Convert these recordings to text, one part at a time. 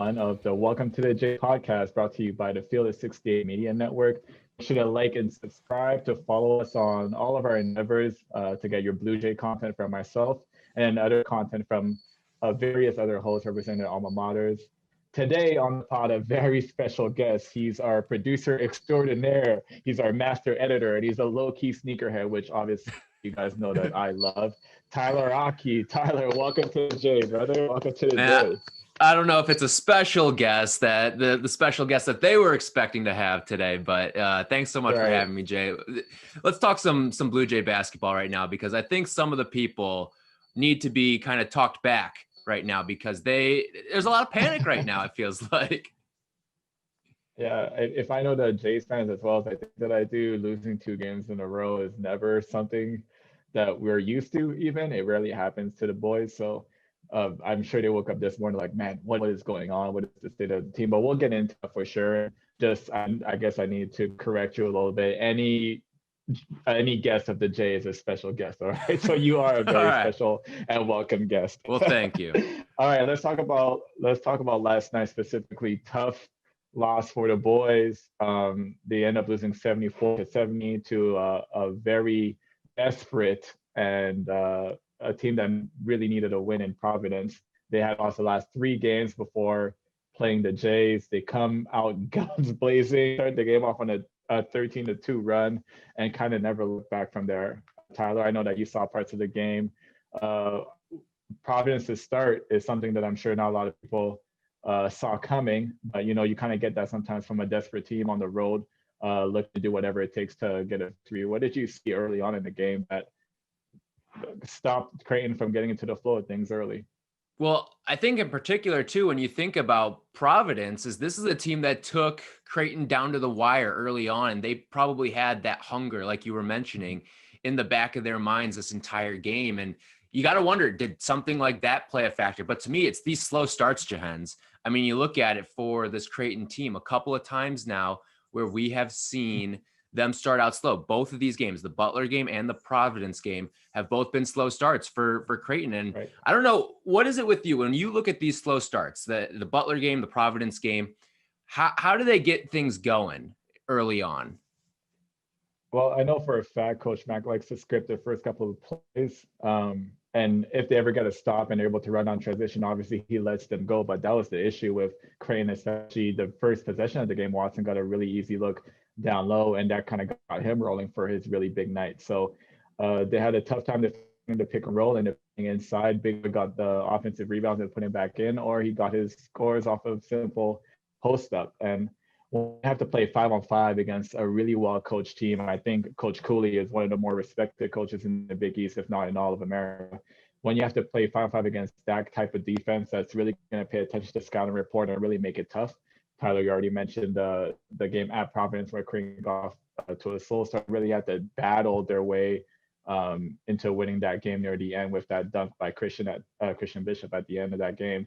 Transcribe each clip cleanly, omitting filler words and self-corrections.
of the Welcome to the J podcast brought to you by the Field of 68 Media Network. Make sure to like and subscribe to follow us on all of our endeavors to get your Blue Jay content from myself and other content from various other hosts representing their alma maters. Today on the pod, a very special guest. He's our producer extraordinaire. He's our master editor, and he's a low-key sneakerhead, which obviously you guys know that I love. Tyler Aki. Tyler, welcome to the J, brother. Welcome to the Man, J. I don't know if it's a special guest that the special guest that they were expecting to have today, but thanks so much for having me, Jay. Let's talk some Blue Jay basketball right now, because I think some of the people need to be kind of talked back right now because there's a lot of panic right now, it feels like. Yeah, if I know the Jays fans as well as I think that I do, losing 2 games in a row is never something that we're used to even. It rarely happens to the boys. So I'm sure they woke up this morning like, man, what is going on? What is the state of the team? But we'll get into it for sure. Just, I guess I need to correct you a little bit. Any guest of the J is a special guest, all right? So you are a very special and welcome guest. Well, thank you. All right, let's talk about last night specifically. Tough loss for the boys. They end up losing 74-70 to a very desperate and a team that really needed a win in Providence. They had lost the last 3 games before playing the Jays. They come out guns blazing, start the game off on a 13-2 run, and kind of never look back from there. Tyler, I know that you saw parts of the game. Providence's start is something that I'm sure not a lot of people saw coming, but you kind of get that sometimes from a desperate team on the road, look to do whatever it takes to get a victory. What did you see early on in the game that stopped Creighton from getting into the flow of things early? Well, I think in particular too, when you think about Providence, this is a team that took Creighton down to the wire early on, and they probably had that hunger, like you were mentioning, in the back of their minds this entire game. And you got to wonder, did something like that play a factor? But to me, it's these slow starts, Jahenns. I mean, you look at it for this Creighton team a couple of times now where we have seen them start out slow. Both of these games, the Butler game and the Providence game, have both been slow starts for Creighton. And right. I don't know, what is it with you when you look at these slow starts, the Butler game, the Providence game, how do they get things going early on? Well, I know for a fact Coach Mack likes to script the first couple of plays. And if they ever get a stop and they're able to run on transition, obviously he lets them go. But that was the issue with Creighton, especially the first possession of the game. Watson got a really easy look down low, and that kind of got him rolling for his really big night. So they had a tough time defending the pick and roll and inside. Big got the offensive rebounds and put him back in, or he got his scores off of simple post up. And we have to play 5-on-5 against a really well-coached team. I think Coach Cooley is one of the more respected coaches in the Big East, if not in all of America. When you have to play 5-on-5 against that type of defense, that's really going to pay attention to scouting report and really make it tough. Tyler, you already mentioned the game at Providence where Creighton got off to a slow start. Really had to battle their way into winning that game near the end with that dunk by Christian Bishop at the end of that game.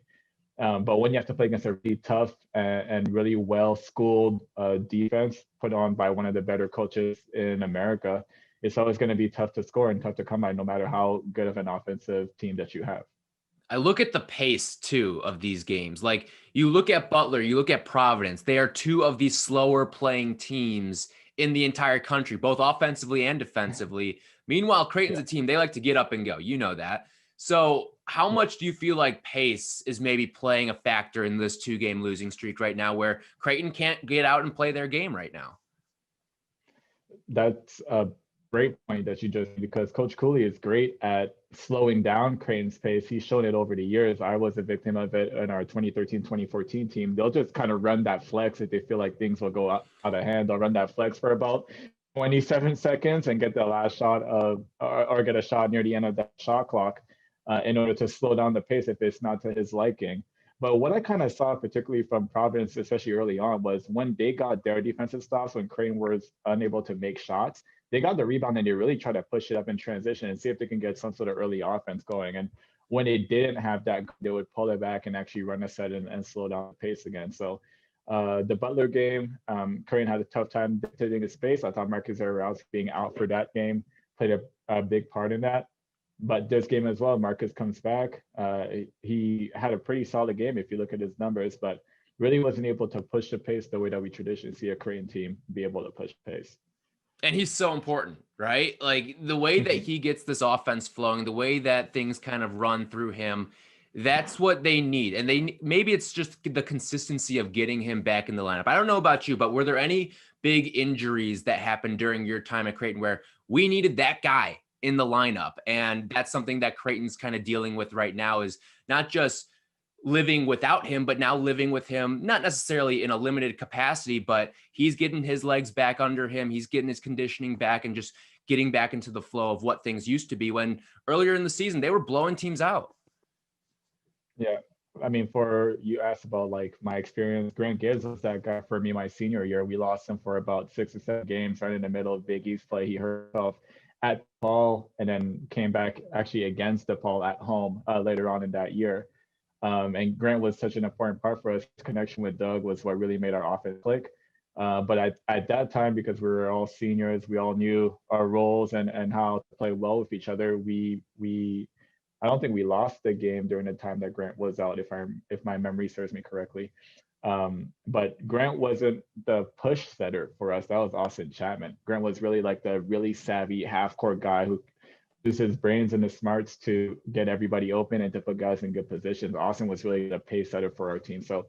But when you have to play against a really tough and really well-schooled defense put on by one of the better coaches in America, it's always going to be tough to score and tough to come by no matter how good of an offensive team that you have. I look at the pace too of these games. Like you look at Butler, you look at Providence, they are 2 of the slower playing teams in the entire country, both offensively and defensively. Meanwhile, Creighton's a team, they like to get up and go. You know that. So how much do you feel like pace is maybe playing a factor in this 2-game losing streak right now where Creighton can't get out and play their game right now? That's a great point that you just, because Coach Cooley is great at slowing down Creighton's pace. He's shown it over the years. I was a victim of it in our 2013-2014 team. They'll just kind of run that flex if they feel like things will go out of hand. They'll run that flex for about 27 seconds and get the last shot or get a shot near the end of that shot clock in order to slow down the pace if it's not to his liking. But what I kind of saw, particularly from Providence, especially early on, was when they got their defensive stops, when Creighton was unable to make shots, they got the rebound and they really tried to push it up in transition and see if they can get some sort of early offense going. And when they didn't have that, they would pull it back and actually run a set and slow down the pace again. So the Butler game, Creighton had a tough time dictating the space. I thought Marcus Zegarowski being out for that game played a big part in that. But this game as well, Marcus comes back. He had a pretty solid game if you look at his numbers, but really wasn't able to push the pace the way that we traditionally see a Creighton team be able to push pace. And he's so important, right? Like the way that he gets this offense flowing, the way that things kind of run through him, that's what they need. And maybe it's just the consistency of getting him back in the lineup. I don't know about you, but were there any big injuries that happened during your time at Creighton where we needed that guy in the lineup? And that's something that Creighton's kind of dealing with right now, is not just living without him, but now living with him, not necessarily in a limited capacity, but he's getting his legs back under him. He's getting his conditioning back and just getting back into the flow of what things used to be, when earlier in the season, they were blowing teams out. Yeah. I mean, you asked about like my experience. Grant Gibbs was that guy for me my senior year. We lost him for about 6 or 7 games right in the middle of Big East play. He hurt himself at Paul and then came back actually against DePaul at home later on in that year. And Grant was such an important part for us. His connection with Doug was what really made our offense click. But at that time, because we were all seniors, we all knew our roles and how to play well with each other. I don't think we lost the game during the time that Grant was out, if my memory serves me correctly. But Grant wasn't the push setter for us. That was Austin Chapman. Grant was really like the really savvy half court guy who uses his brains and his smarts to get everybody open and to put guys in good positions. Austin was really the pace setter for our team. So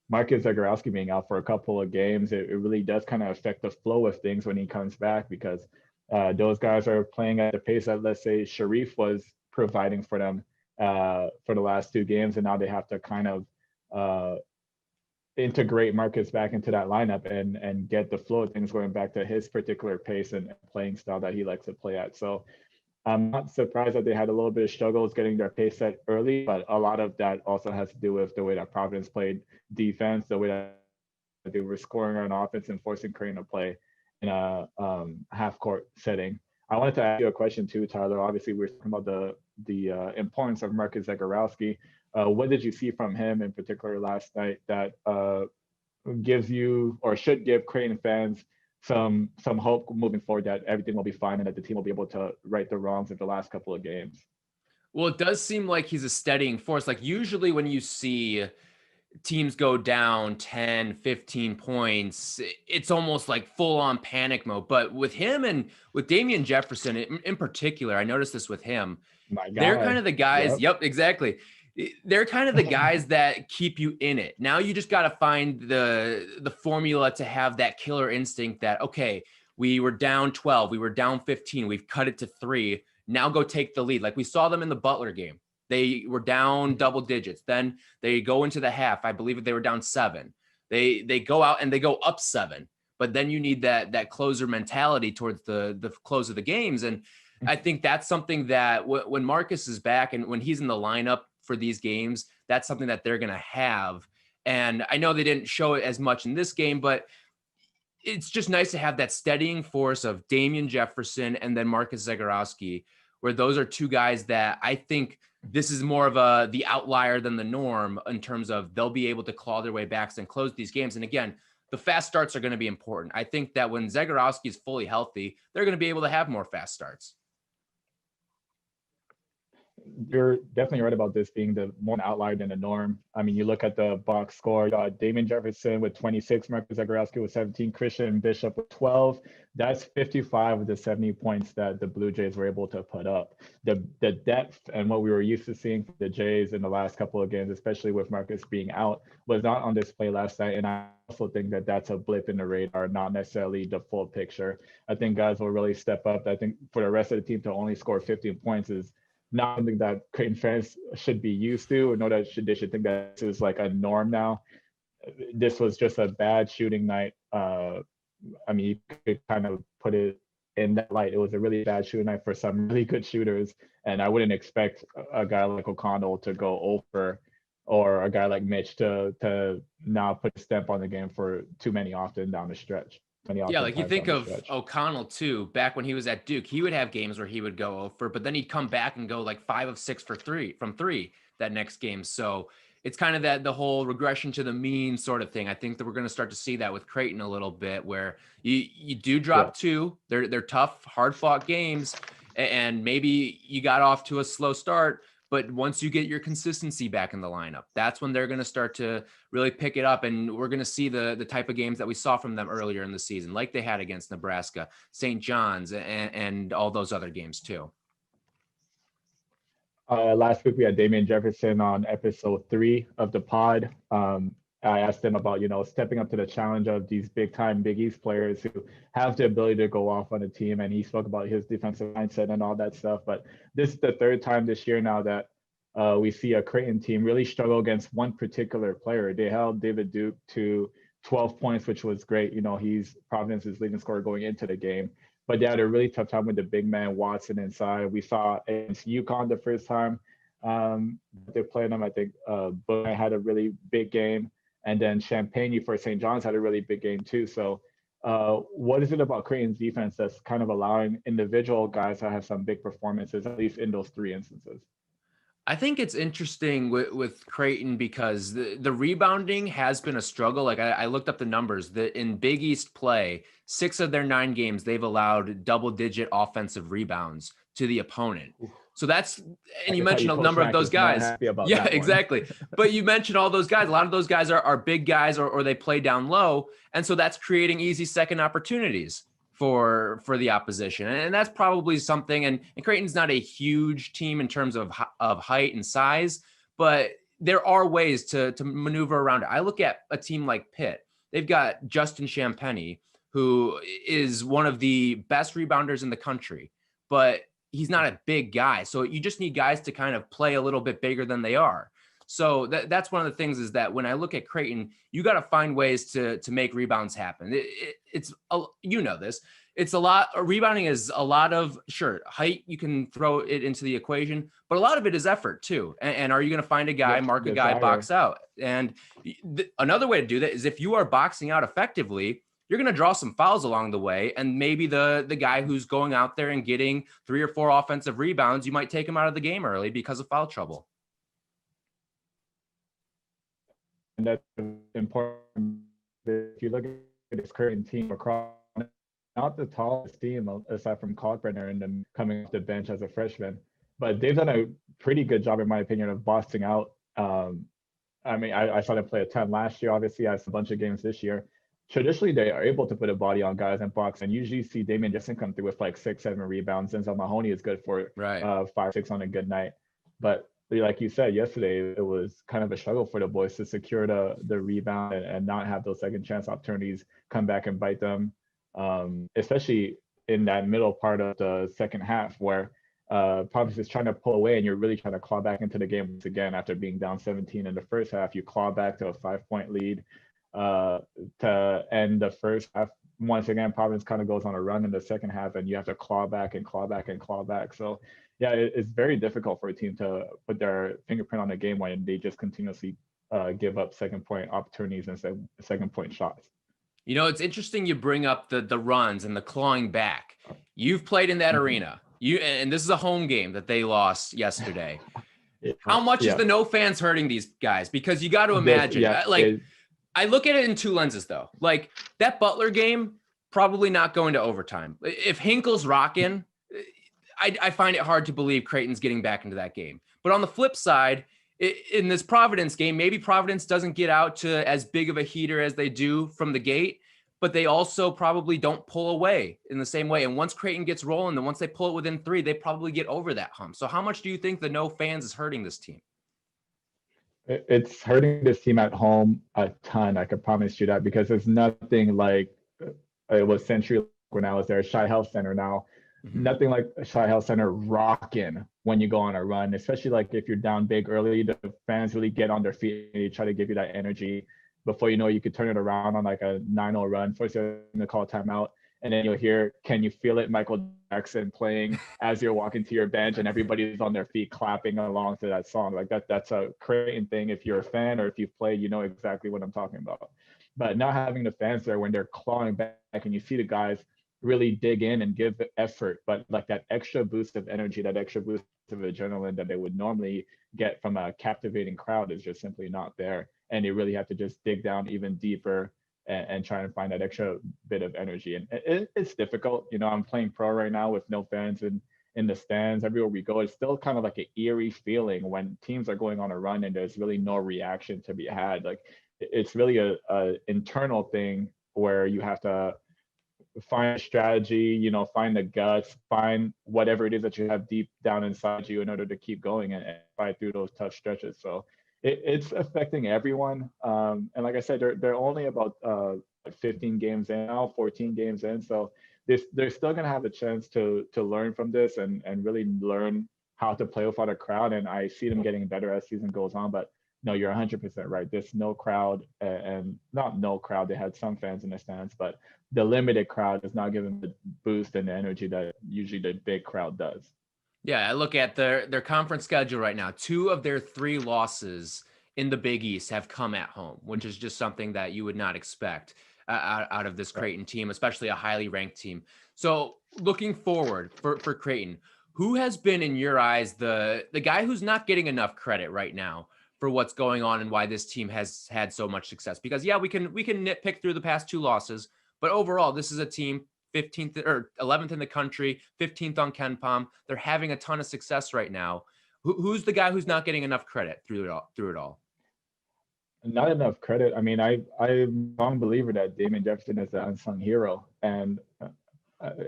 Marcus Zegarowski being out for a couple of games, it really does kind of affect the flow of things when he comes back, because those guys are playing at the pace that, let's say, Sharif was providing for them for the last 2 games, and now they have to kind of integrate Marcus back into that lineup and get the flow of things going back to his particular pace and playing style that he likes to play at. So I'm not surprised that they had a little bit of struggles getting their pace set early, but a lot of that also has to do with the way that Providence played defense, the way that they were scoring on offense and forcing Creighton to play in a half court setting. I wanted to ask you a question too, Tyler. Obviously, we're talking about the importance of Marcus Zegarowski. What did you see from him in particular last night that gives you, or should give, Creighton fans some hope moving forward that everything will be fine and that the team will be able to right the wrongs of the last couple of games? Well, it does seem like he's a steadying force. Like usually when you see teams go down 10, 15 points, it's almost like full on panic mode. But with him and with Damian Jefferson in particular, I noticed this with him. They're kind of the guys. Yep, exactly. They're kind of the guys that keep you in it. Now you just got to find the formula to have that killer instinct that, okay, we were down 12, we were down 15, we've cut it to 3. Now go take the lead. Like we saw them in the Butler game. They were down double digits. Then they go into the half. I believe they were down 7. They go out and they go up 7. But then you need that closer mentality towards the close of the games. And I think that's something that when Marcus is back and when he's in the lineup for these games, that's something that they're going to have. And I know they didn't show it as much in this game, but it's just nice to have that steadying force of Damian Jefferson and then Marcus Zegarowski, where those are 2 guys that I think this is more of the outlier than the norm in terms of they'll be able to claw their way back and close these games. And again, the fast starts are going to be important. I think that when Zegarowski is fully healthy, they're going to be able to have more fast starts. You're definitely right about this being the more outlier than the norm. I mean, you look at the box score, Damian Jefferson with 26, Marcus Zegarowski with 17, Christian Bishop with 12. That's 55 of the 70 points that the Blue Jays were able to put up. The depth and what we were used to seeing from the Jays in the last couple of games, especially with Marcus being out, was not on display last night. And I also think that that's a blip in the radar, not necessarily the full picture. I think guys will really step up. I think for the rest of the team to only score 15 points is not something that Creighton fans should be used to, or know that they should think that this is like a norm now. This was just a bad shooting night. I mean, you could kind of put it in that light. It was a really bad shooting night for some really good shooters, and I wouldn't expect a guy like O'Connell to go over, or a guy like Mitch to now put a stamp on the game for too many often down the stretch. Yeah, like you think of O'Connell too, back when he was at Duke, he would have games where he would go over, but then he'd come back and go like 5 of 6 from 3 that next game. So it's kind of the whole regression to the mean sort of thing. I think that we're going to start to see that with Creighton a little bit, where you do drop 2. They're tough, hard fought games. And maybe you got off to a slow start, but once you get your consistency back in the lineup, that's when they're going to start to really pick it up. And we're going to see the type of games that we saw from them earlier in the season, like they had against Nebraska, St. John's, and all those other games too. Last week we had Damian Jefferson on episode 3 of the pod. I asked him about, stepping up to the challenge of these big time Big East players who have the ability to go off on a team. And he spoke about his defensive mindset and all that stuff. But this is the third time this year now that we see a Creighton team really struggle against one particular player. They held David Duke to 12 points, which was great. He's Providence's leading scorer going into the game. But they had a really tough time with the big man Watson inside. We saw against UConn the first time they played them. I think Book had a really big game. And then Champagne for St. John's had a really big game too. So what is it about Creighton's defense that's kind of allowing individual guys to have some big performances, at least in those 3 instances? I think it's interesting with Creighton because the rebounding has been a struggle. Like I looked up the numbers that in Big East play, 6 of their 9 games, they've allowed double-digit offensive rebounds to the opponent. So that's, and you mentioned a number of those guys. Yeah, exactly. But you mentioned all those guys. A lot of those guys are big guys or they play down low. And so that's creating easy second opportunities for the opposition. And that's probably something, and Creighton's not a huge team in terms of height and size, but there are ways to maneuver around it. I look at a team like Pitt. They've got Justin Champagny, who is one of the best rebounders in the country, but he's not a big guy. So you just need guys to kind of play a little bit bigger than they are. So that's one of the things is that when I look at Creighton, you got to find ways to make rebounds happen. It's this. It's a lot. Rebounding is a lot of height. You can throw it into the equation, but a lot of it is effort too. And are you going to find a guy, mark a guy, box out? And another way to do that is if you are boxing out effectively, you're going to draw some fouls along the way. And maybe the guy who's going out there and getting 3 or 4 offensive rebounds, you might take him out of the game early because of foul trouble. And that's important. If you look at this Creighton team across, not the tallest team aside from Kalkbrenner and them coming off the bench as a freshman, but they've done a pretty good job, in my opinion, of boxing out. I saw them play a ton last year. Obviously, I saw a bunch of games this year. Traditionally, they are able to put a body on guys and box, and usually see Damian Jefferson come through with like 6, 7 rebounds. And Mahoney is good for 5, 6 on a good night. But like you said yesterday, it was kind of a struggle for the boys to secure the rebound and not have those second chance opportunities come back and bite them, especially in that middle part of the second half where Providence is trying to pull away and you're really trying to claw back into the game once again. After being down 17 in the first half, you claw back to a 5-point lead to end the first half. Once again, Providence kind of goes on a run in the second half and you have to claw back and claw back and claw back. So yeah, it's very difficult for a team to put their fingerprint on the game when they just continuously give up second point opportunities and second point shots. It's interesting you bring up the runs and the clawing back. You've played in that arena. And this is a home game that they lost yesterday. How much is the no fans hurting these guys? Because you got to imagine, I look at it in 2 lenses though. Like that Butler game, probably not going to overtime. If Hinkle's rocking, I find it hard to believe Creighton's getting back into that game. But on the flip side, in this Providence game, maybe Providence doesn't get out to as big of a heater as they do from the gate, but they also probably don't pull away in the same way. And once Creighton gets rolling, then once they pull it within 3, they probably get over that hump. So how much do you think the no fans is hurting this team? It's hurting this team at home a ton. I can promise you that, because there's nothing like it was Century when I was there, Shai Health Center now. Nothing like Shai Health Center rocking when you go on a run, especially like if you're down big early, the fans really get on their feet and they try to give you that energy. Before you know, you could turn it around on like a 9-0 run, force them to call timeout. And then you'll hear, "Can You Feel It?" Michael Jackson playing as you're walking to your bench and everybody's on their feet clapping along to that song. Like that's a Creighton thing. If you're a fan or if you've played, you know exactly what I'm talking about. But not having the fans there when they're clawing back and you see the guys really dig in and give effort, but like that extra boost of energy, that extra boost of adrenaline that they would normally get from a captivating crowd is just simply not there. And you really have to just dig down even deeper and try and find that extra bit of energy. And it's difficult. I'm playing pro right now with no fans in the stands, everywhere we go. It's still kind of like an eerie feeling when teams are going on a run and there's really no reaction to be had. Like it's really a internal thing where you have to find a strategy, find the guts, find whatever it is that you have deep down inside you in order to keep going and fight through those tough stretches. So it's affecting everyone. And like I said, they're only about 15 games in now, 14 games in. So they're still going to have a chance to learn from this and really learn how to play without a crowd. And I see them getting better as season goes on. But no, you're 100% right. There's no crowd, and not no crowd. They had some fans in the stands, but the limited crowd is not giving the boost and the energy that usually the big crowd does. Yeah, I look at their conference schedule right now. 2 of their 3 losses in the Big East have come at home, which is just something that you would not expect out of this Creighton team, especially a highly ranked team. So looking forward for Creighton, who has been in your eyes the guy who's not getting enough credit right now for what's going on and why this team has had so much success? Because yeah, we can nitpick through the past 2 losses, but overall, this is a team 15th or 11th in the country, 15th on KenPom. They're having a ton of success right now. Who's the guy who's not getting enough credit through it all? Not enough credit. I mean, I'm a strong believer that Damon Jefferson is the unsung hero, and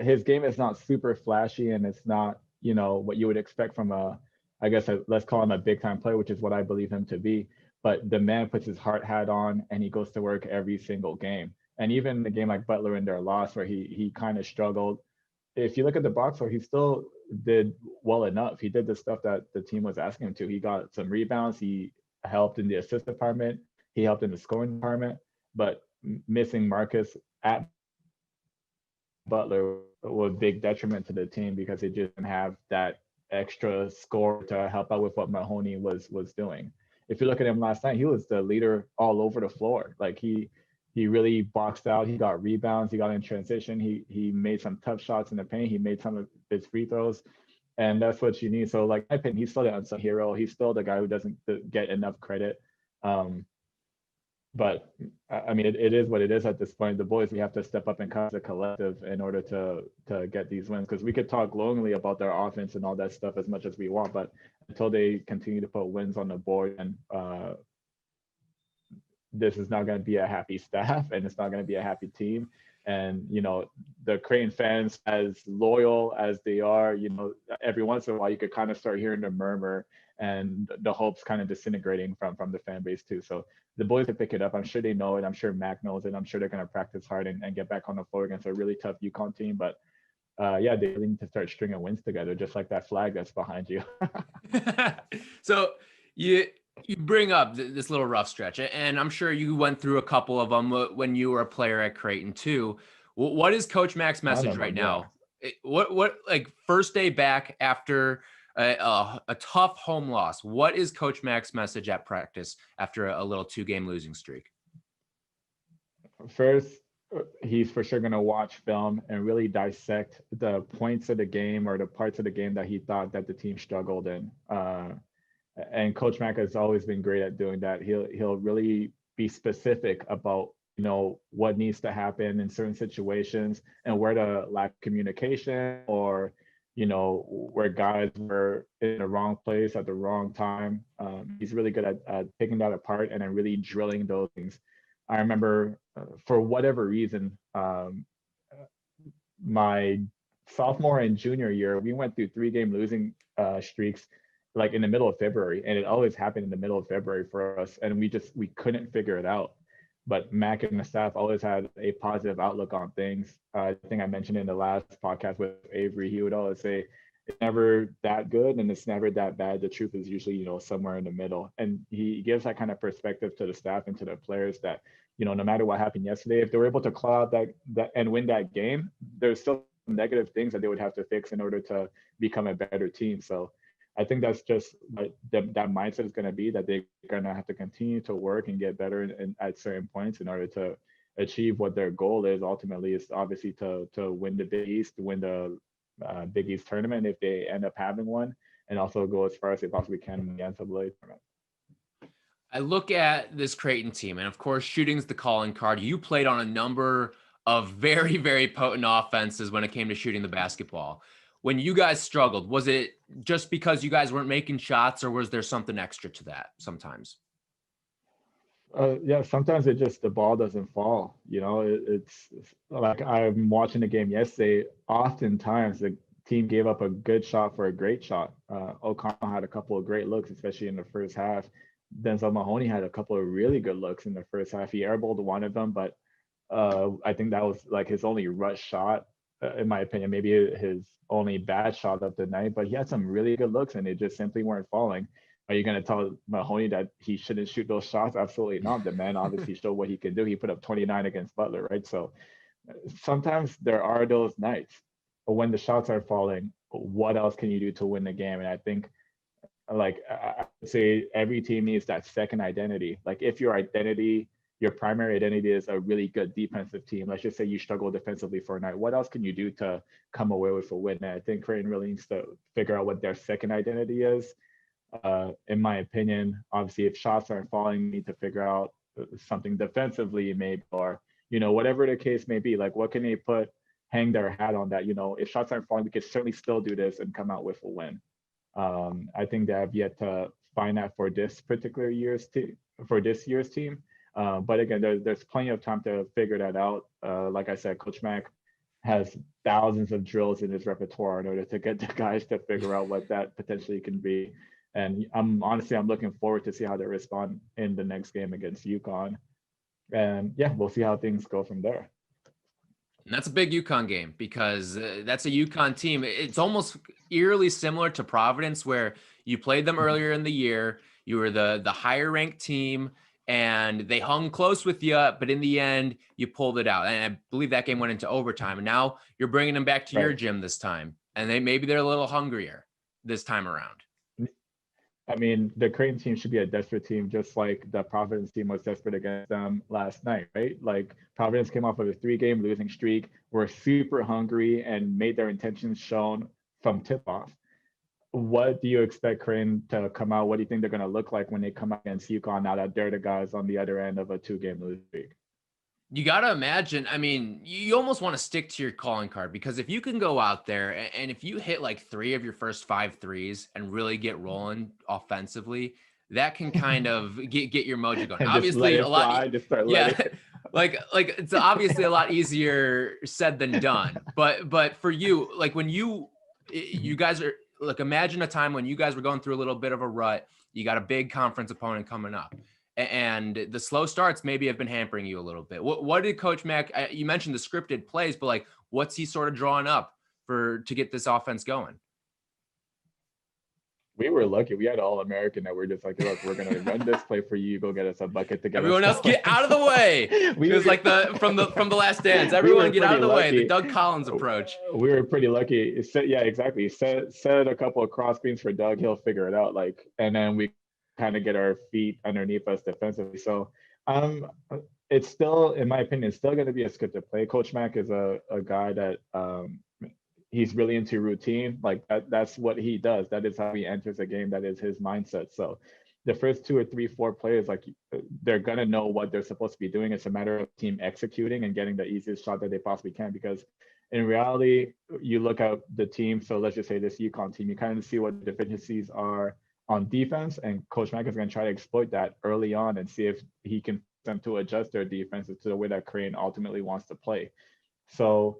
his game is not super flashy, and it's not what you would expect from let's call him a big time player, which is what I believe him to be. But the man puts his hard hat on and he goes to work every single game. And even the game like Butler in their loss, where he kind of struggled. If you look at the box score, he still did well enough. He did the stuff that the team was asking him to. He got some rebounds. He helped in the assist department. He helped in the scoring department. But missing Marcus at Butler was a big detriment to the team because it just didn't have that extra score to help out with what Mahoney was doing. If you look at him last night, he was the leader all over the floor. Like he really boxed out. He got rebounds. He got in transition. He made some tough shots in the paint. He made some of his free throws, and that's what you need. So like, in my opinion, he's still the unsung hero. He's still the guy who doesn't get enough credit. But I mean, it is what it is at this point. The boys, we have to step up and come as a collective in order to get these wins. Because we could talk glowingly about their offense and all that stuff as much as we want, but until they continue to put wins on the board, and this is not going to be a happy staff, and it's not going to be a happy team. And the Creighton fans, as loyal as they are, every once in a while you could kind of start hearing the murmur and the hopes kind of disintegrating from the fan base too. So the boys can pick it up. I'm sure they know it. I'm sure Mac knows it. I'm sure they're going to practice hard and get back on the floor against a really tough UConn team. But yeah, they really need to start stringing wins together, just like that flag that's behind you. So you bring up this little rough stretch, and I'm sure you went through a couple of them when you were a player at Creighton too. What is Coach Mac's message right now? What like first day back after a tough home loss? What is Coach Mac's message at practice after a little 2-game losing streak? First, he's for sure going to watch film and really dissect the points of the game or the parts of the game that he thought that the team struggled in. And Coach Mac has always been great at doing that. He'll really be specific about what needs to happen in certain situations and where to lack communication, or where guys were in the wrong place at the wrong time. He's really good at picking that apart and then really drilling those things. I remember for whatever reason, my sophomore and junior year, we went through 3-game losing streaks like in the middle of February, and it always happened in the middle of February for us, and we couldn't figure it out. But Mac and the staff always had a positive outlook on things. I think I mentioned in the last podcast with Avery, he would always say, it's never that good and it's never that bad. The truth is usually, somewhere in the middle. And he gives that kind of perspective to the staff and to the players that, no matter what happened yesterday, if they were able to claw out that and win that game, there's still negative things that they would have to fix in order to become a better team. So I think that's just what that mindset is going to be, that they're going to have to continue to work and get better at certain points in order to achieve what their goal is. Ultimately, is obviously to win the Big East, to win the Big East tournament if they end up having one, and also go as far as they possibly can in the NCAA tournament. I look at this Creighton team, and of course, shooting's the calling card. You played on a number of very, very potent offenses when it came to shooting the basketball. when you guys struggled, was it just because you guys weren't making shots, or was there something extra to that sometimes? Yeah, sometimes it just the ball doesn't fall. It's like I'm watching the game yesterday. Oftentimes the team gave up a good shot for a great shot. O'Connell had a couple of great looks, especially in the first half. Denzel Mahoney had a couple of really good looks in the first half. He airballed one of them, but I think that was like his only rush shot, in my opinion. Maybe his only bad shot of the night, but he had some really good looks, and they just simply weren't falling. Are you going to tell Mahoney that he shouldn't shoot those shots? Absolutely not. The man obviously showed what he can do. He put up 29 against Butler, right? So sometimes there are those nights, but when the shots are falling, what else can you do to win the game? And I think, like, I would say every team needs that second identity. Like, if your primary identity is a really good defensive team, let's just say you struggle defensively for a night, what else can you do to come away with a win? And I think Creighton really needs to figure out what their second identity is. In my opinion, obviously, if shots aren't falling, you need to figure out something defensively, maybe, or whatever the case may be. Like, what can they hang their hat on that? If shots aren't falling, we could certainly still do this and come out with a win. I think they have yet to find that for this year's team. But again, there's plenty of time to figure that out. Like I said, Coach Mack has thousands of drills in his repertoire in order to get the guys to figure out what that potentially can be. And I'm looking forward to see how they respond in the next game against UConn. And yeah, we'll see how things go from there. And that's a big UConn game, because that's a UConn team. It's almost eerily similar to Providence, where you played them earlier in the year. You were the higher ranked team, and they hung close with you, but in the end, you pulled it out. And I believe that game went into overtime. And now you're bringing them back to your gym this time, and maybe they're a little hungrier this time around. I mean, the Creighton team should be a desperate team, just like the Providence team was desperate against them last night, right? Like, Providence came off of a 3-game losing streak, were super hungry, and made their intentions shown from tip-off. What do you expect Creighton to come out? What do you think they're going to look like when they come out against UConn, now that they're the guys on the other end of a 2-game losing streak? You got to imagine, I mean, you almost want to stick to your calling card, because if you can go out there and if you hit like 3 of your first 5 threes and really get rolling offensively, that can kind of get your mojo going. Obviously, a lot. like it's obviously a lot easier said than done. But for you, like, when you guys are, like, imagine a time when you guys were going through a little bit of a rut. You got a big conference opponent coming up, and the slow starts maybe have been hampering you a little bit. What did Coach Mack, you mentioned the scripted plays, but like, what's he sort of drawing up to get this offense going? We were lucky. We had an All-American that we're just like, look, we're going to run this play for you. Go get us a bucket to get everyone else going. Get out of the way. It was like from the Last Dance. Everyone get out of the way. The Doug Collins approach. We were pretty lucky. Yeah, exactly. Set a couple of cross screens for Doug. He'll figure it out. Like, and then we kind of get our feet underneath us defensively. So it's still, in my opinion, still going to be a scripted play. Coach Mack is a guy that he's really into routine. Like, that's what he does. That is how he enters a game. That is his mindset. So the first 2 or 3, 4 players, like, they're going to know what they're supposed to be doing. It's a matter of team executing and getting the easiest shot that they possibly can, because in reality, you look at the team. So let's just say this UConn team, you kind of see what the deficiencies are on defense, and Coach Mack is going to try to exploit that early on and see if he can get them to adjust their defenses to the way that Creighton ultimately wants to play. So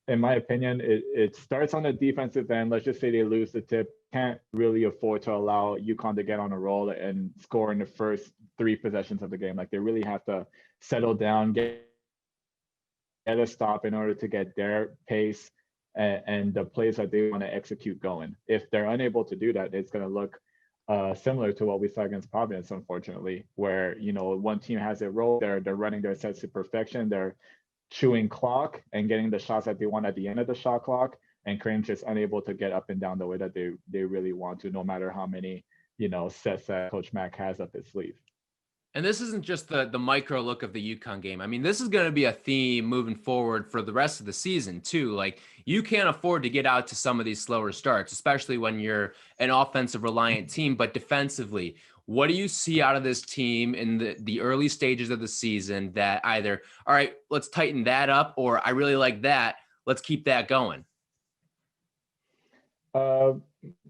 in my opinion, it starts on the defensive end. Let's just say they lose the tip. Can't really afford to allow UConn to get on a roll and score in the first 3 possessions of the game. Like, they really have to settle down, get a stop in order to get their pace and the plays that they want to execute going. If they're unable to do that, it's going to look similar to what we saw against Providence, unfortunately, where, one team has it rolled, they're running their sets to perfection, they're chewing clock and getting the shots that they want at the end of the shot clock, and Creighton's just unable to get up and down the way that they really want to, no matter how many sets that Coach Mack has up his sleeve. And this isn't just the micro look of the UConn game. I mean, this is going to be a theme moving forward for the rest of the season too. Like, you can't afford to get out to some of these slower starts, especially when you're an offensive reliant team. But defensively, what do you see out of this team in the early stages of the season that either, all right, let's tighten that up, or I really like that, let's keep that going? Uh,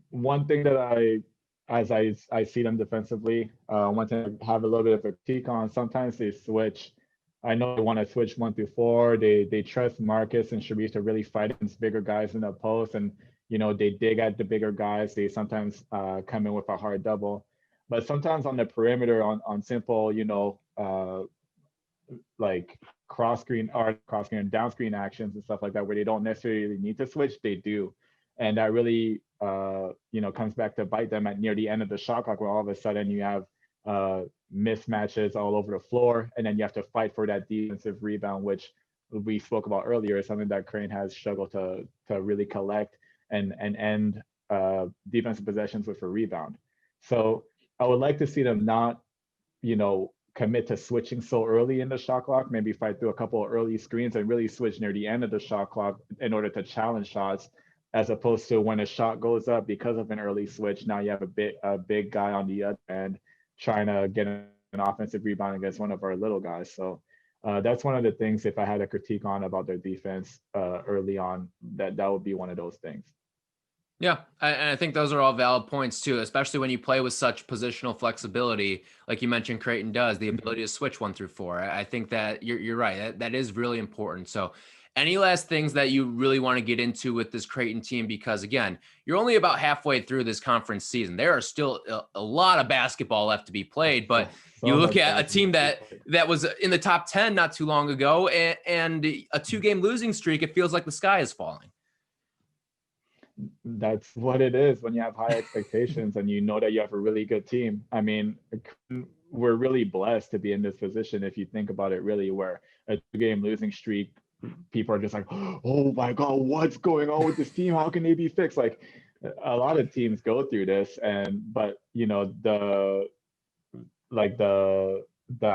one thing that I see them defensively, one thing I have a little bit of a critique on, sometimes they switch. I know they want to switch 1 through 4. They trust Marcus and Sharif to really fight against bigger guys in the post, and they dig at the bigger guys. They sometimes come in with a hard double, but sometimes on the perimeter on simple, like cross screen and down screen actions and stuff like that, where they don't necessarily need to switch, they do. And that really comes back to bite them at near the end of the shot clock, where all of a sudden you have mismatches all over the floor, and then you have to fight for that defensive rebound, which we spoke about earlier, is something that Creighton has struggled to really collect and end defensive possessions with a rebound. So I would like to see them not, commit to switching so early in the shot clock, maybe fight through a couple of early screens and really switch near the end of the shot clock in order to challenge shots, as opposed to when a shot goes up because of an early switch, now you have a big guy on the other end trying to get an offensive rebound against one of our little guys. So that's one of the things, if I had a critique on about their defense early on, that would be one of those things. Yeah, and I think those are all valid points too, especially when you play with such positional flexibility, like you mentioned, Creighton does, the ability to switch 1 through 4. I think that you're right. That is really important. So, any last things that you really want to get into with this Creighton team? Because again, you're only about halfway through this conference season. There are still a lot of basketball left to be played, but you look at a team that was in the top 10 not too long ago, and a 2-game losing streak. It feels like the sky is falling. That's what it is when you have high expectations and you know that you have a really good team. I mean, we're really blessed to be in this position, if you think about it, really, where a 2-game losing streak, people are just like, oh my God, what's going on with this team? How can they be fixed? Like, a lot of teams go through this, but the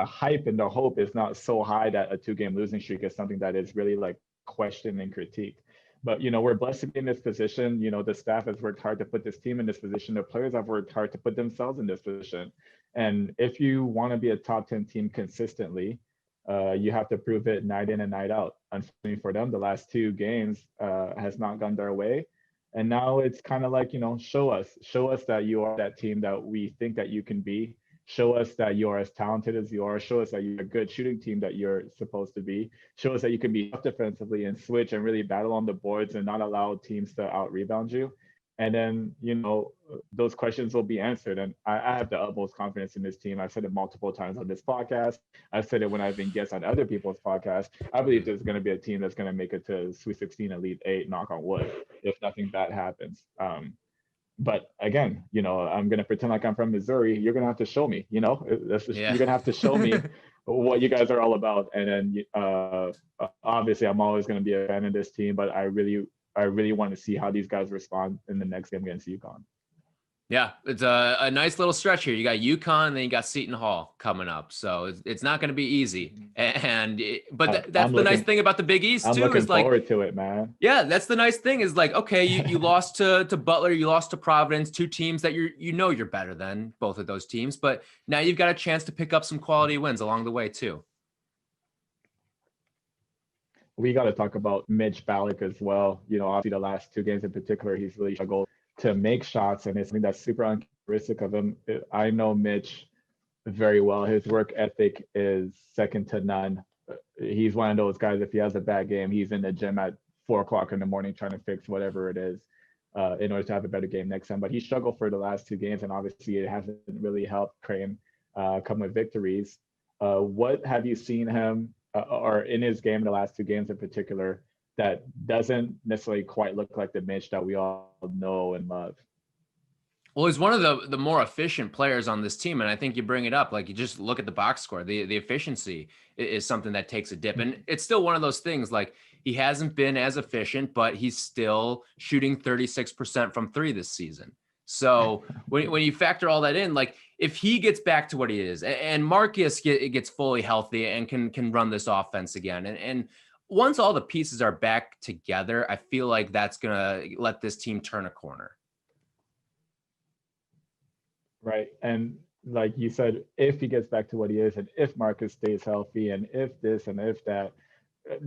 hype and the hope is not so high that a 2-game losing streak is something that is really like questioned and critiqued. But we're blessed to be in this position. The staff has worked hard to put this team in this position. The players have worked hard to put themselves in this position. And if you want to be a top 10 team consistently, you have to prove it night in and night out. Unfortunately for them, the last 2 games has not gone their way. And now it's kind of like, show us that you are that team that we think that you can be. Show us that you are as talented as you are. Show us that you're a good shooting team that you're supposed to be. Show us that you can be tough defensively and switch and really battle on the boards and not allow teams to out rebound you. And then, those questions will be answered. And I have the utmost confidence in this team. I've said it multiple times on this podcast. I've said it when I've been guests on other people's podcasts. I believe there's going to be a team that's going to make it to Sweet 16, Elite 8, knock on wood, if nothing bad happens. But again, I'm going to pretend like I'm from Missouri. You're going to have to show me, you're going to have to show me what you guys are all about. And then obviously I'm always going to be a fan of this team, but I really want to see how these guys respond in the next game against UConn. Yeah, it's a nice little stretch here. You got UConn, and then you got Seton Hall coming up, so it's not going to be easy. But that's the nice thing about the Big East too. I'm looking forward to it, man. Yeah, that's the nice thing is like, okay, you lost to Butler, you lost to Providence, 2 teams that you're better than, both of those teams, but now you've got a chance to pick up some quality wins along the way too. We got to talk about Mitch Ballock as well. Obviously the last 2 games in particular, he's really struggled to make shots, and it's something that's super uncharacteristic of him. I know Mitch very well. His work ethic is second to none. He's one of those guys, if he has a bad game, he's in the gym at 4:00 in the morning trying to fix whatever it is in order to have a better game next time. But he struggled for the last 2 games, and obviously it hasn't really helped Creighton come with victories. What have you seen him or in his game in the last 2 games in particular that doesn't necessarily quite look like the Mitch that we all know and love? Well, he's one of the more efficient players on this team, and I think you bring it up. Like, you just look at the box score. The efficiency is something that takes a dip, and it's still one of those things. Like, he hasn't been as efficient, but he's still shooting 36% from 3 this season. So when you factor all that in, like, if he gets back to what he is, and Marcus gets fully healthy and can run this offense again, and once all the pieces are back together, I feel like that's gonna let this team turn a corner. Right. And like you said, if he gets back to what he is, and if Marcus stays healthy, and if this and if that,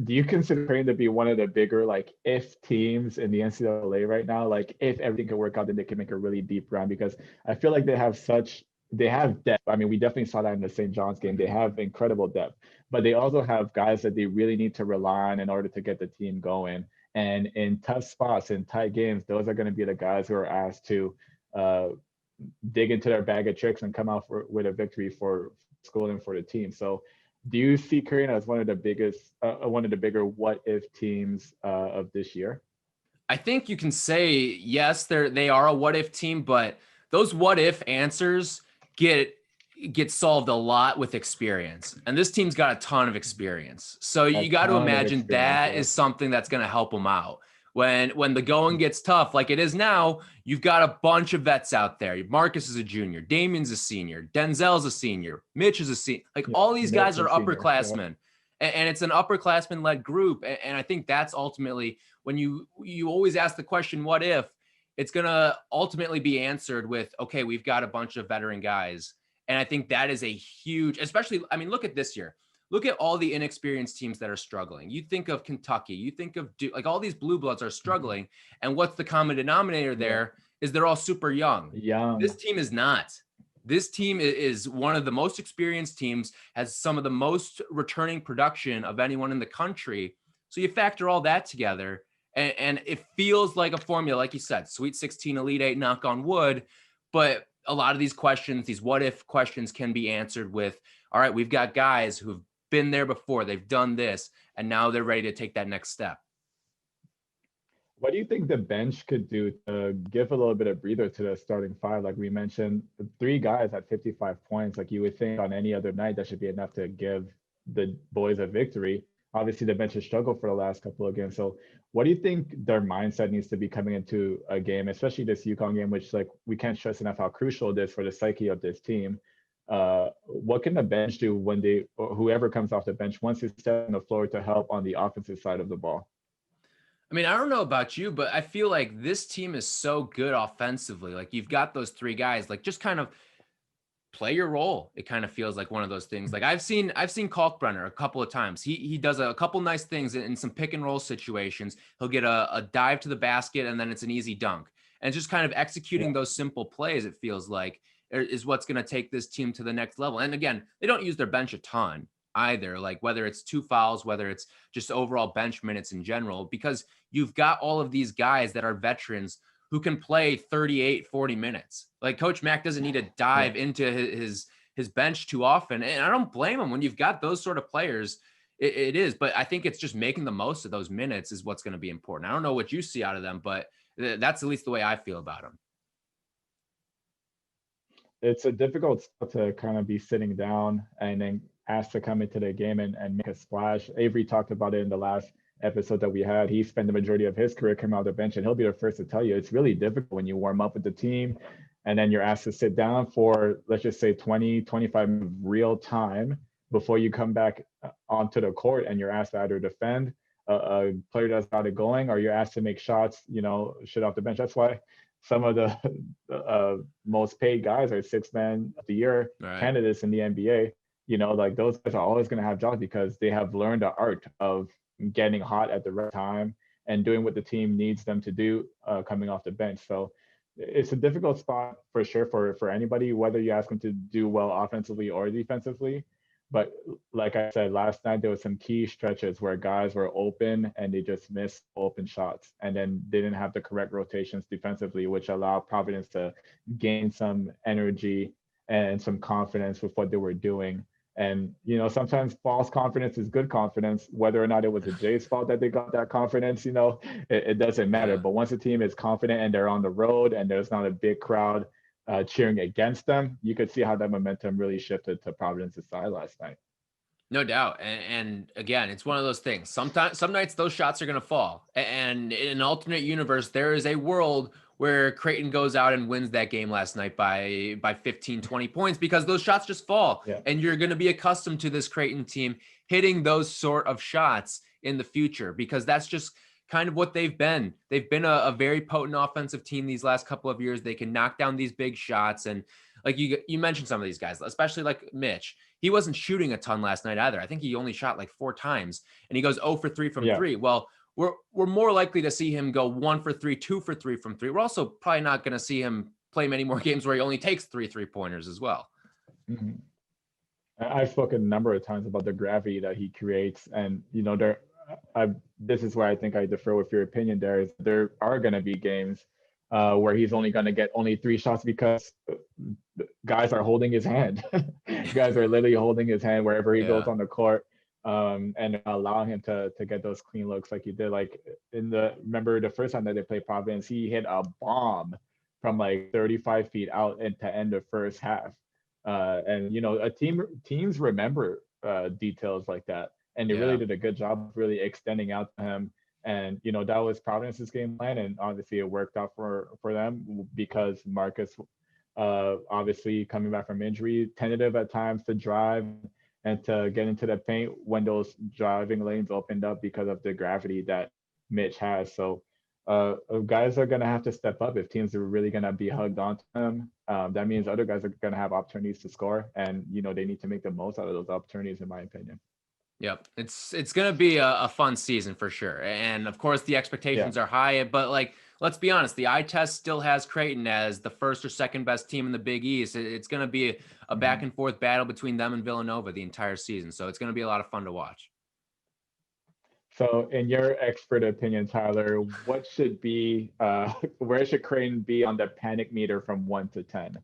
do you consider Creighton to be one of the bigger like if teams in the NCAA right now? Like if everything could work out, then they can make a really deep run because I feel like they have depth. I mean, we definitely saw that in the St. John's game. They have incredible depth, but they also have guys that they really need to rely on in order to get the team going. And in tough spots, in tight games, those are going to be the guys who are asked to uh, dig into their bag of tricks and come out with a victory for school and for the team. So do you see Korean as one of the bigger what if teams of this year? I think you can say yes, they are a what if team, but those what if answers get solved a lot with experience. And this team's got a ton of experience. So A you got to ton of imagine experience, that yeah. is something that's going to help them out. When the going gets tough, like it is now, you've got a bunch of vets out there. Marcus is a junior, Damien's a senior, Denzel's a senior, Mitch is a senior. Like Yeah, all these guys are Milton Senior. Yeah. upperclassmen. And it's an upperclassman led group. And I think that's ultimately when you always ask the question, what if? It's going to ultimately be answered with, okay, we've got a bunch of veteran guys. And I think that is a huge, especially, I mean, look at this year. Look at all the inexperienced teams that are struggling. You think of Kentucky, you think of Duke, like all these blue bloods are struggling. And what's the common denominator there is they're all super young. Young. This team is not. This team is one of the most experienced teams, has some of the most returning production of anyone in the country. So you factor all that together, and it feels like a formula, like you said, Sweet 16, Elite 8, knock on wood. But a lot of these questions, these what if questions, can be answered with, all right, we've got guys who've been there before, they've done this, and now they're ready to take that next step. What do you think the bench could do to give a little bit of breather to the starting five? Like we mentioned, 3 guys at 55 points. Like you would think on any other night that should be enough to give the boys a victory. Obviously, the bench has struggled for the last couple of games. So, what do you think their mindset needs to be coming into a game, especially this UConn game, which like we can't stress enough how crucial it is for the psyche of this team. What can the bench do when or whoever comes off the bench once they step on the floor to help on the offensive side of the ball? I mean, I don't know about you, but I feel like this team is so good offensively. Like you've got those 3 guys, like just kind of play your role. It kind of feels like one of those things. Like I've seen Kalkbrenner a couple of times. He does a couple nice things in some pick and roll situations. He'll get a dive to the basket and then it's an easy dunk. And just kind of executing those simple plays, it feels like, is what's going to take this team to the next level. And again, they don't use their bench a ton either, like whether it's 2 fouls, whether it's just overall bench minutes in general, because you've got all of these guys that are veterans who can play 38, 40 minutes. Like Coach Mack doesn't need to dive into his bench too often. And I don't blame him when you've got those sort of players. It is, but I think it's just making the most of those minutes is what's going to be important. I don't know what you see out of them, but that's at least the way I feel about them. It's a difficult spot to kind of be sitting down and then asked to come into the game and make a splash. Avery talked about it in the last episode that we had. He spent the majority of his career coming out the bench, and he'll be the first to tell you it's really difficult when you warm up with the team and then you're asked to sit down for, let's just say 20, 25 minutes of real time before you come back onto the court and you're asked to either defend a player that's got it going or you're asked to make shots, shit off the bench. That's why some of the most paid guys are 6-man of the year candidates in the NBA. Like those guys are always going to have jobs because they have learned the art of getting hot at the right time and doing what the team needs them to do coming off the bench. So it's a difficult spot for sure for anybody, whether you ask them to do well offensively or defensively. But like I said, last night, there was some key stretches where guys were open and they just missed open shots. And then they didn't have the correct rotations defensively, which allowed Providence to gain some energy and some confidence with what they were doing. And, sometimes false confidence is good confidence. Whether or not it was a Jay's fault that they got that confidence, it doesn't matter. But once a team is confident and they're on the road and there's not a big crowd cheering against them, you could see how that momentum really shifted to Providence's side last night. No doubt. And again, it's one of those things. Some nights those shots are going to fall. And in an alternate universe, there is a world where Creighton goes out and wins that game last night by 15, 20 points because those shots just fall. Yeah. And you're going to be accustomed to this Creighton team hitting those sort of shots in the future because that's just kind of what they've been. They've been a very potent offensive team these last couple of years. They can knock down these big shots. And like you mentioned some of these guys, especially like Mitch. he wasn't shooting a ton last night either. I think he only shot like 4 times, and he goes 0 for 3 from Yeah. 3. Well, we're more likely to see him go 1 for 3, 2 for 3 from 3. We're also probably not going to see him play many more games where he only takes 3 3-pointers as well. Mhm. I've spoken a number of times about the gravity that he creates, and this is where I think I differ with your opinion. There are going to be games where he's only going to get only 3 shots because guys are holding his hand. Guys are literally holding his hand wherever he goes on the court, and allowing him to get those clean looks like he did. Like remember the first time that they played Providence, he hit a bomb from like 35 feet out to end the first half. And teams remember details like that, and they really did a good job of really extending out to him. And that was Providence's game plan, and obviously it worked out for them because Marcus, obviously coming back from injury, tentative at times to drive and to get into the paint when those driving lanes opened up because of the gravity that Mitch has. So guys are going to have to step up if teams are really going to be hugged onto them. That means other guys are going to have opportunities to score, and they need to make the most out of those opportunities, in my opinion. Yep, it's going to be a fun season for sure, and of course the expectations are high. But like, let's be honest, the eye test still has Creighton as the first or second best team in the Big East. It's going to be a back and forth battle between them and Villanova the entire season, so it's going to be a lot of fun to watch. So, in your expert opinion, Tyler, what should be, where should Creighton be on the panic meter from 1 to 10?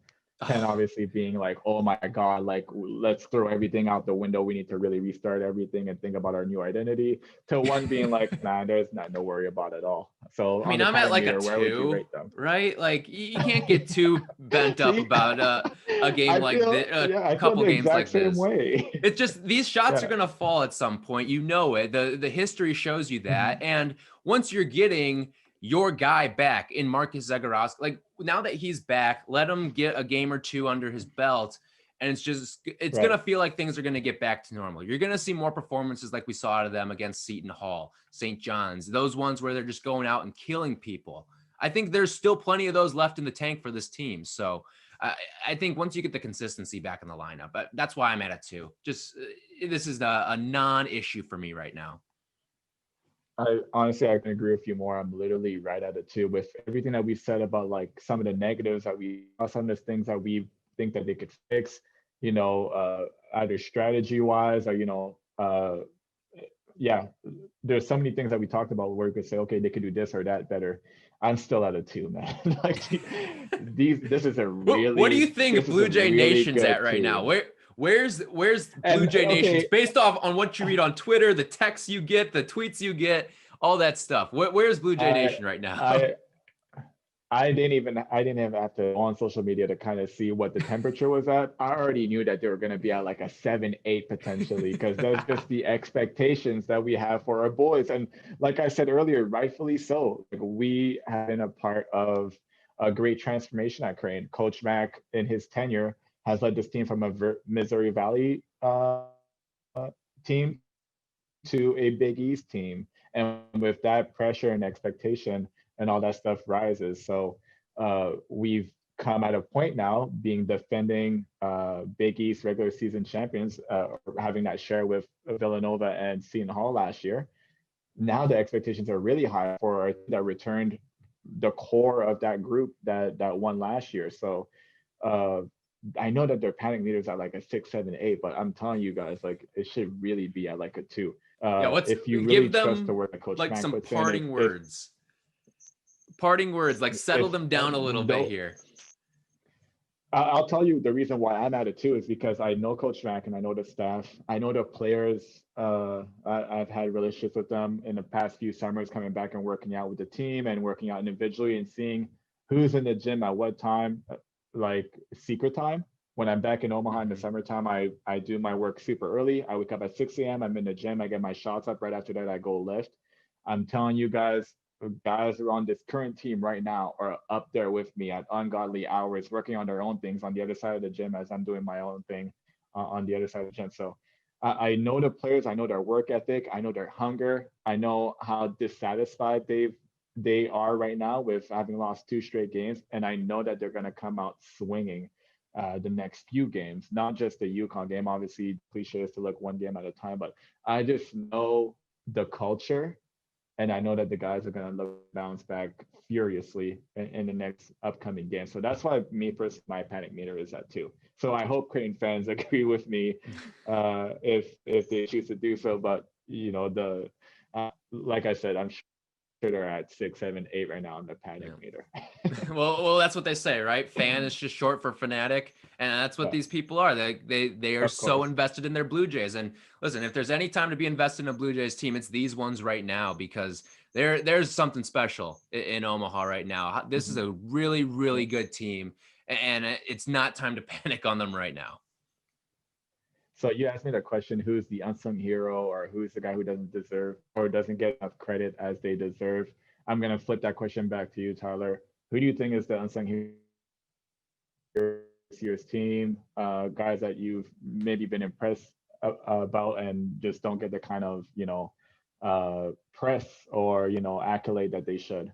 10 obviously being like, oh my God, like let's throw everything out the window. We need to really restart everything and think about our new identity. To 1 being like, nah, there's no worry about it at all. So I mean, on the I'm at like meter, a 2, where would you rate them? right? Like you can't get too bent up about a game like this, a couple games like this. Way. It's just these shots are gonna fall at some point. You know it. The history shows you that. And once you're getting your guy back in Marcus Zegarowski, like now that he's back, let him get a game or 2 under his belt. And it's going to feel like things are going to get back to normal. You're going to see more performances like we saw out of them against Seton Hall, St. John's, those ones where they're just going out and killing people. I think there's still plenty of those left in the tank for this team. So I think once you get the consistency back in the lineup, but that's why I'm at a 2. Just this is a non-issue for me right now. Honestly, I can agree with you more. I'm literally right at a 2 with everything that we said about like some of the negatives that some of the things that we think that they could fix, either strategy wise or, there's so many things that we talked about where we could say, okay, they could do this or that better. I'm still at a 2, man. Like this is a really. What do you think Blue Jay Nation's at right now? Where's Blue Jay Nation's based off on what you read on Twitter, the texts you get, the tweets you get, all that stuff? Where's Blue Jay Nation right now? I didn't even have to go on social media to kind of see what the temperature was at. I already knew that they were going to be at like a 7-8 potentially, because that's just the expectations that we have for our boys. And like I said earlier, rightfully so. Like, we have been a part of a great transformation at Creighton. Coach Mack, in his tenure, has led this team from a Missouri Valley team to a Big East team. And with that pressure and expectation and all that stuff rises. So we've come at a point now being defending Big East regular season champions, having that share with Villanova and Seton Hall last year. Now the expectations are really high for our team that returned the core of that group that won last year. So I know that their panic meters are like a 6, 7, 8, but I'm telling you guys, like it should really be at like a 2. If you really trust the word that Coach like Mack some puts parting in, words. Parting words, like settle them down a little bit here. I'll tell you the reason why I'm at it 2 is because I know Coach Mack and I know the staff. I know the players. I've had relationships with them in the past few summers, coming back and working out with the team and working out individually and seeing who's in the gym at what time, like secret time. When I'm back in Omaha in the summertime, I do my work super early. I wake up at 6 a.m. I'm in the gym. I get my shots up. Right after that, I go lift. I'm telling you guys who are on this current team right now are up there with me at ungodly hours, working on their own things on the other side of the gym as I'm doing my own thing on the other side of the gym. So I know the players, I know their work ethic, I know their hunger, I know how dissatisfied they are right now with having lost 2 straight games, and I know that they're going to come out swinging. the next few games, not just the UConn game. Obviously, cliche is to look one game at a time, but I just know the culture, and I know that the guys are going to look bounce back furiously in the next upcoming game. So that's why me personally, my panic meter is at 2. So I hope Creighton fans agree with me if they choose to do so. But you know, like I said, I'm sure they're at 6, 7, 8 right now on the panic meter. well, that's what they say, right? Fan is just short for fanatic, and that's what these people are. They are so invested in their Blue Jays. And listen, if there's any time to be invested in a Blue Jays team, it's these ones right now, because there's something special in Omaha right now. This is a really, really good team, and it's not time to panic on them right now. So you asked me the question, who's the unsung hero, or who's the guy who doesn't deserve or doesn't get enough credit as they deserve? I'm going to flip that question back to you, Tyler. Who do you think is the unsung hero this year's team? Guys that you've maybe been impressed about and just don't get the kind of, press or, accolade that they should?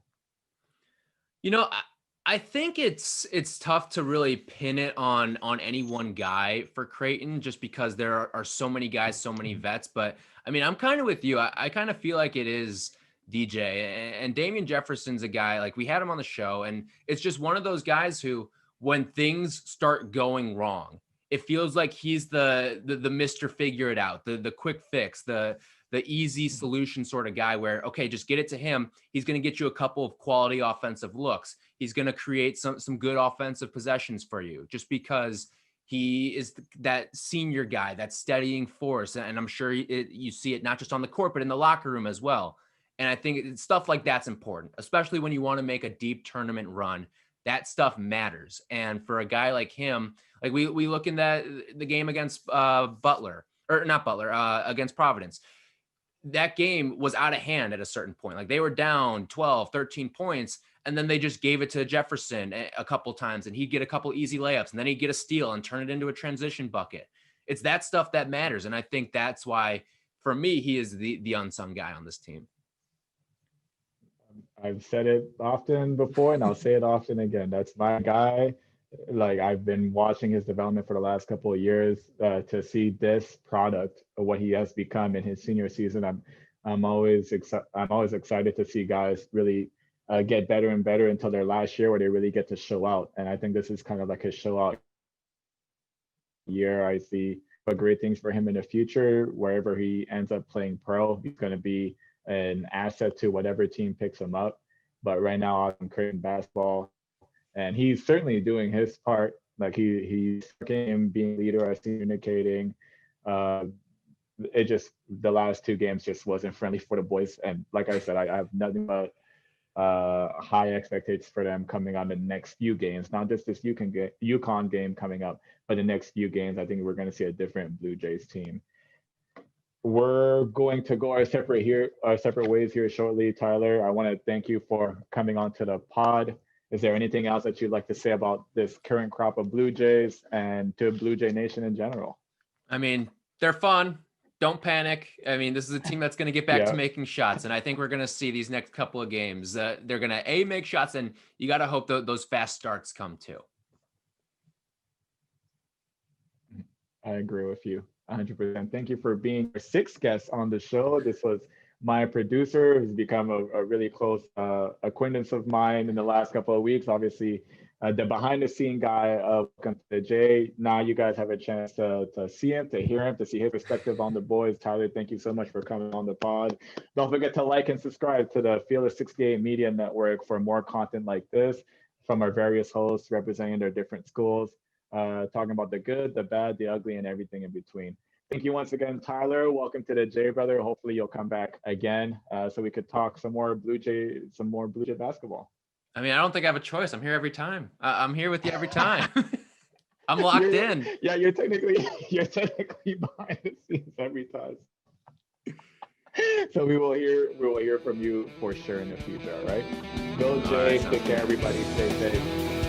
I think it's tough to really pin it on any one guy for Creighton, just because there are so many guys, so many vets. But I mean, I'm kind of with you. I kind of feel like it is DJ, and Damian Jefferson's a guy, like, we had him on the show, and it's just one of those guys who, when things start going wrong, it feels like he's the Mr. Figure It Out, the quick fix, the easy solution sort of guy, where, okay, just get it to him. He's going to get you a couple of quality offensive looks. He's going to create some good offensive possessions for you, just because he is that senior guy, that steadying force. And I'm sure you see it not just on the court, but in the locker room as well. And I think stuff like that's important, especially when you want to make a deep tournament run. That stuff matters. And for a guy like him, like we look in the game against against Providence. That game was out of hand at a certain point. Like, they were down 12, 13 points, and then they just gave it to Jefferson a couple times, and he'd get a couple easy layups, and then he'd get a steal and turn it into a transition bucket. It's that stuff that matters. And I think that's why, for me, he is the unsung guy on this team. I've said it often before, and I'll say it often again. That's my guy. Like, I've been watching his development for the last couple of years. To see this product of what he has become in his senior season, I'm always excited to see guys really get better and better until their last year, where they really get to show out. And I think this is kind of like his show out year. I see great things for him in the future. Wherever he ends up playing pro, he's going to be an asset to whatever team picks him up. But right now, I'm Creighton basketball, and he's certainly doing his part. Like, he's being leader, as communicating. It just, the last 2 games just wasn't friendly for the boys. And like I said, I have nothing but high expectations for them coming on the next few games, not just this UConn game coming up, but the next few games. I think we're going to see a different Blue Jays team. We're going to go our separate ways here shortly. Tyler, I want to thank you for coming on to the pod. Is there anything else that you'd like to say about this current crop of Blue Jays and to Blue Jay Nation in general? I mean, they're fun. Don't panic. I mean, this is a team that's going to get back to making shots. And I think we're going to see these next couple of games. They're going to make shots, and you got to hope those fast starts come too. I agree with you 100%. Thank you for being our 6th guest on the show. This was my producer, who's become a really close acquaintance of mine in the last couple of weeks. Obviously, the behind-the-scene guy of Welcome to the J. Now you guys have a chance to see him, to hear him, to see his perspective on the boys. Tyler, thank you so much for coming on the pod. Don't forget to like and subscribe to the Fearless 68 Media Network for more content like this from our various hosts representing their different schools, talking about the good, the bad, the ugly, and everything in between. Thank you once again, Tyler. Welcome to the J, brother. Hopefully you'll come back again so we could talk some more Blue Jay basketball. I mean, I don't think I have a choice. I'm here every time. I'm here with you every time. I'm locked in. Yeah, you're technically behind the scenes every time. So we will hear from you for sure in the future. All right. Go Jay. Take care, everybody. Stay safe.